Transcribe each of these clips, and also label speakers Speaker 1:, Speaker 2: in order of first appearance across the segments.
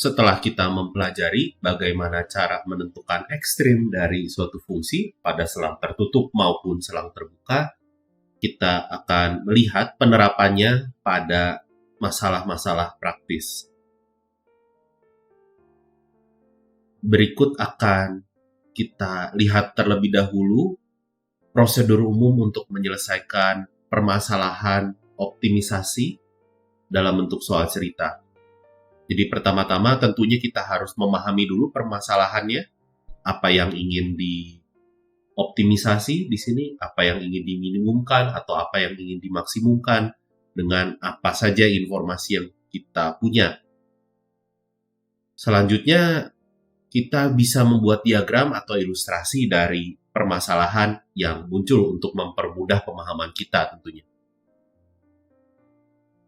Speaker 1: Setelah kita mempelajari bagaimana cara menentukan ekstrim dari suatu fungsi pada selang tertutup maupun selang terbuka, kita akan melihat penerapannya pada masalah-masalah praktis. Berikut akan kita lihat terlebih dahulu prosedur umum untuk menyelesaikan permasalahan optimisasi dalam bentuk soal cerita. Jadi pertama-tama tentunya kita harus memahami dulu permasalahannya, apa yang ingin dioptimisasi di sini, apa yang ingin diminimumkan atau apa yang ingin dimaksimumkan dengan apa saja informasi yang kita punya. Selanjutnya kita bisa membuat diagram atau ilustrasi dari permasalahan yang muncul untuk mempermudah pemahaman kita tentunya.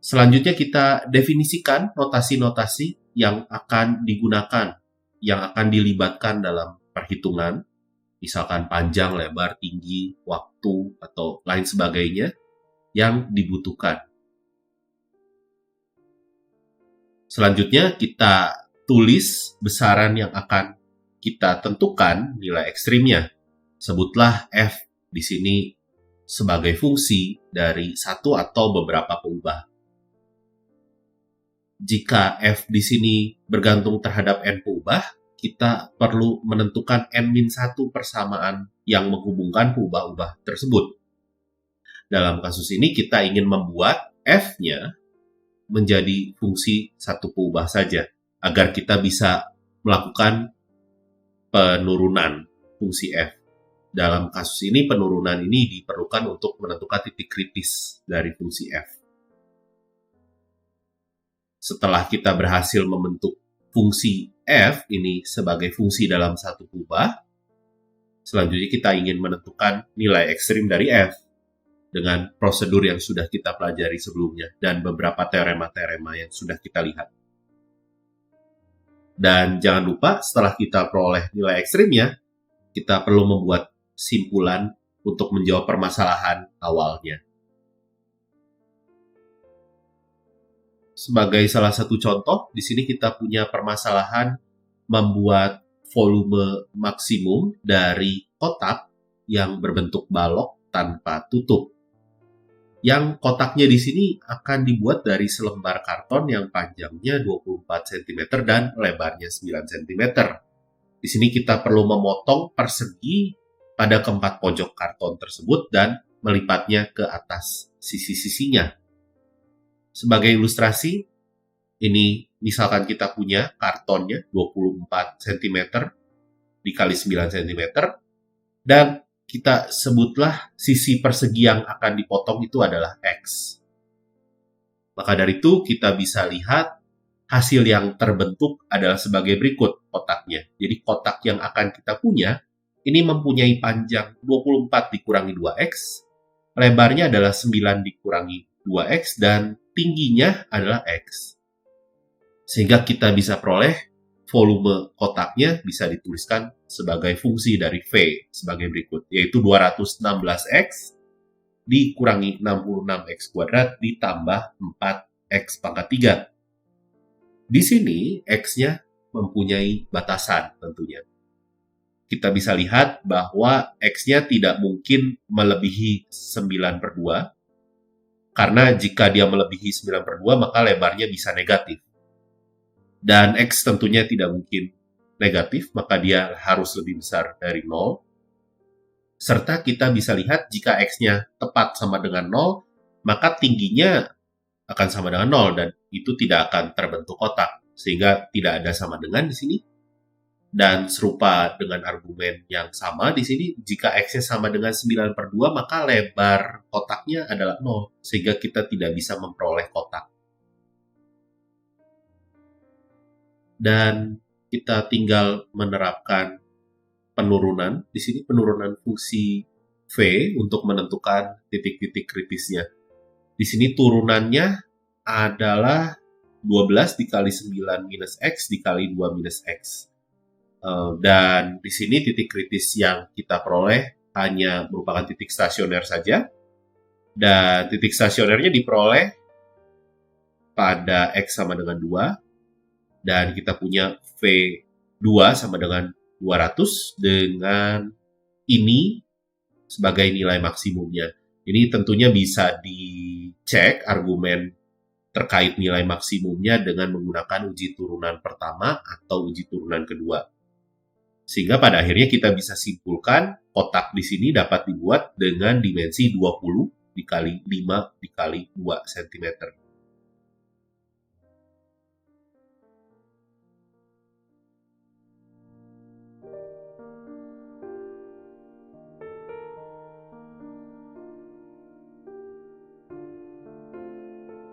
Speaker 1: Selanjutnya kita definisikan notasi-notasi yang akan digunakan, yang akan dilibatkan dalam perhitungan, misalkan panjang, lebar, tinggi, waktu, atau lain sebagainya yang dibutuhkan. Selanjutnya kita tulis besaran yang akan kita tentukan nilai ekstrimnya. Sebutlah F di sini sebagai fungsi dari satu atau beberapa peubah. Jika F di sini bergantung terhadap N peubah, kita perlu menentukan N-1 persamaan yang menghubungkan peubah-ubah tersebut. Dalam kasus ini kita ingin membuat F-nya menjadi fungsi satu peubah saja, agar kita bisa melakukan penurunan fungsi F. Dalam kasus ini, penurunan ini diperlukan untuk menentukan titik kritis dari fungsi F. Setelah kita berhasil membentuk fungsi F ini sebagai fungsi dalam satu peubah, selanjutnya kita ingin menentukan nilai ekstrim dari F dengan prosedur yang sudah kita pelajari sebelumnya dan beberapa teorema-teorema yang sudah kita lihat. Dan jangan lupa, setelah kita peroleh nilai ekstrimnya, kita perlu membuat simpulan untuk menjawab permasalahan awalnya. Sebagai salah satu contoh, di sini kita punya permasalahan membuat volume maksimum dari kotak yang berbentuk balok tanpa tutup. Yang kotaknya di sini akan dibuat dari selembar karton yang panjangnya 24 cm dan lebarnya 9 cm. Di sini kita perlu memotong persegi pada keempat pojok karton tersebut dan melipatnya ke atas sisi-sisinya. Sebagai ilustrasi, ini misalkan kita punya kartonnya 24 cm dikali 9 cm, dan kita sebutlah sisi persegi yang akan dipotong itu adalah X. Maka dari itu kita bisa lihat hasil yang terbentuk adalah sebagai berikut kotaknya. Jadi kotak yang akan kita punya, ini mempunyai panjang 24 dikurangi 2X, lebarnya adalah 9 dikurangi 2X, dan tingginya adalah X. Sehingga kita bisa peroleh volume kotaknya bisa dituliskan sebagai fungsi dari V sebagai berikut, yaitu 216X dikurangi 66X kuadrat ditambah 4X pangkat 3. Di sini X-nya mempunyai batasan tentunya. Kita bisa lihat bahwa X-nya tidak mungkin melebihi 9/2, karena jika dia melebihi 9/2 maka lebarnya bisa negatif. Dan X tentunya tidak mungkin negatif, maka dia harus lebih besar dari 0. Serta kita bisa lihat jika X-nya tepat sama dengan 0, maka tingginya akan sama dengan 0 dan itu tidak akan terbentuk kotak, sehingga tidak ada sama dengan di sini. Dan serupa dengan argumen yang sama di sini, jika X-nya sama dengan 9/2, maka lebar kotaknya adalah 0, sehingga kita tidak bisa memperoleh kotak. Dan kita tinggal menerapkan penurunan. Di sini penurunan fungsi V untuk menentukan titik-titik kritisnya. Di sini turunannya adalah 12 dikali 9 minus X dikali 2 minus X. Dan di sini titik kritis yang kita peroleh hanya merupakan titik stasioner saja. Dan titik stasionernya diperoleh pada X sama dengan 2. dan kita punya V2 sama dengan 200 dengan ini sebagai nilai maksimumnya. Ini tentunya bisa dicek argumen terkait nilai maksimumnya dengan menggunakan uji turunan pertama atau uji turunan kedua. Sehingga pada akhirnya kita bisa simpulkan kotak di sini dapat dibuat dengan dimensi 20 dikali 5 dikali 2 cm.